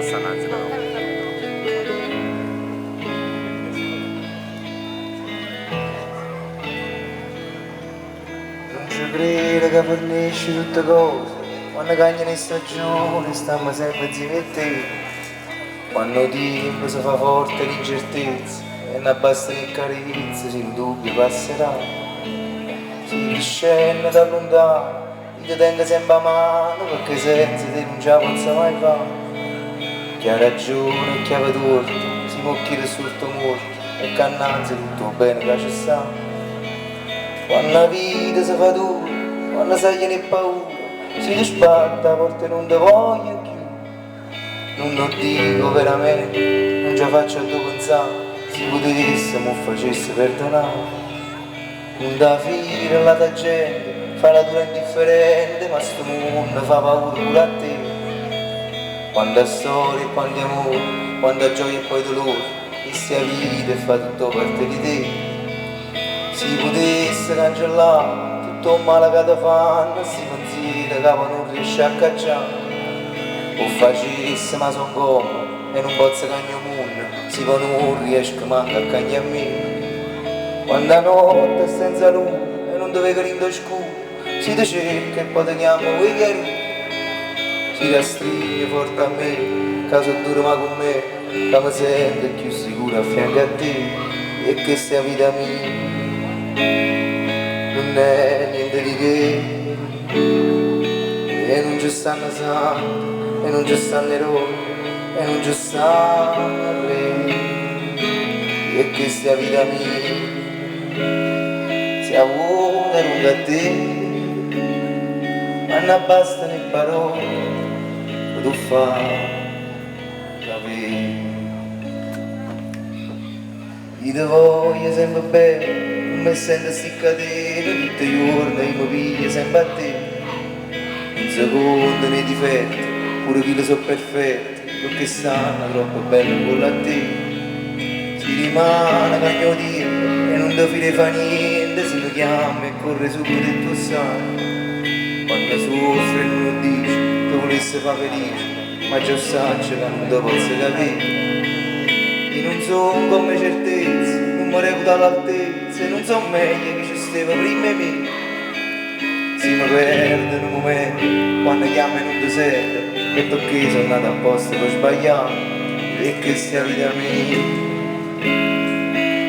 passannanza però. Non ci credo che fornisci tutte cose, quando cambiano in stagione stiamo sempre zitto e te. Quando tempo si fa forte l'incertezza e non basta le carezze, se il dubbio passerà. Si scende da lontano, io ti tengo sempre a mano perché senza te non ce la posso mai fare. Chi ha ragione e chi ha torto, si mucchia sul tuo morto e cannanza tutto bene che ci sta. Quando la vita si fa dura, quando sai che ne paura, si ti spatta a volte non ti voglio più. Non lo dico veramente, non ce la faccio a tu pensare, se potesse mi facesse perdonare. Non da fine alla tua gente, fa la dura indifferente, ma sto mondo fa paura pure a te. Quando storia e quando amore, quando gioia e poi dolore, e sia vita e fa tutto parte di te. Si potesse cancellare tutto il male che ti fanno, si pensieri che non riesce a cacciare. O facesse ma son come e non posso cagnare il mondo, si va non riesco manco a cagnare a me. Quando la notte è senza luna e non dove grido scuro, si ti cerca e poi ti chiamo vuoi chiarire. Si rastringe forte a me, caso duro ma con me, che mi sento più sicuro a fianco a te. E che sia vita mia non è niente di che, e non ci stanno santi, e non ci stanno eroi, e non ci stanno re. E che sia vita mia sia avuta lunga a te, ma non bastano le parole che tu fai capire. Io ti voglio sempre bene, non mi sento sti catene, tutti i giorni io mi piglio sempre a te. Un secondo nei difetti, pure chi lo so perfetti, perché stanno troppo belli con la te. Si rimane cagno tempo e non ti file fa niente, se lo chiama e corre subito il tuo sangue. Quando soffre non lo dice, ti volesse fa felice, ma già saggio che non ti posso capire. Io non sono come certezze, non mi reputo all'altezza, non so meglio che ci stava prima di me. Si mi perde in un momento, quando chiama e non ti sente, e perché sono nato apposta per sbagliare, e che sia vita mia,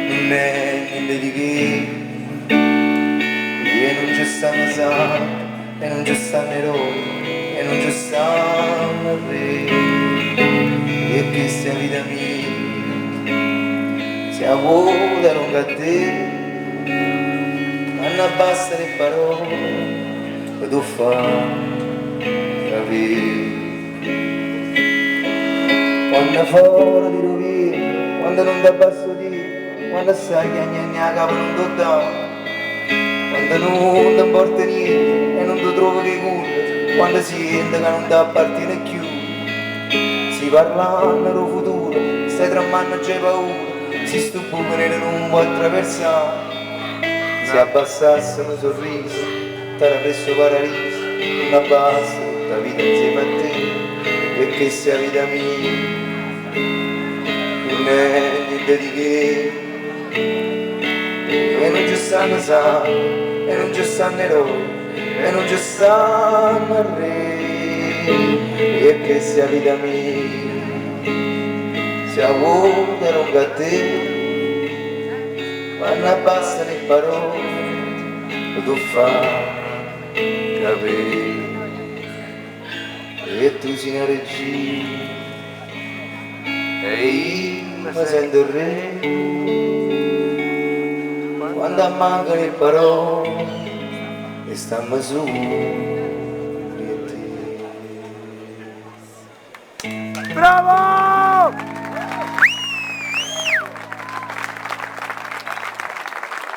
non è niente di che, e non ci stanno santi, e non ci stanno eroi, e non ci stanno re, e che sia vita mia sia avuta lunga a te, ma non basta le parole che tu fai capire. Quando fuori di rovina, quando non ti basso dire, quando sai che a capo non ti dà, quando non ti porta niente e non ti trovo che culla, quando senti che non ti appartiene più, si parlando del futuro, stai tramando c'è paura, si sto buco nero non può attraversare, si abbassasse un sorriso, te la presso paradiso, non abbassa tutta la vita insieme a te, e che sia vita mia, non è niente di che, e non ci stanno santi, e non ci stanno eroi, e non ci stanno re, e che sia vita mia sia avuta lunga a te, ma non basta le parole che tu fai capire. E tu sei una regina e io mi sento il re, quando mancano le parole e stiamo su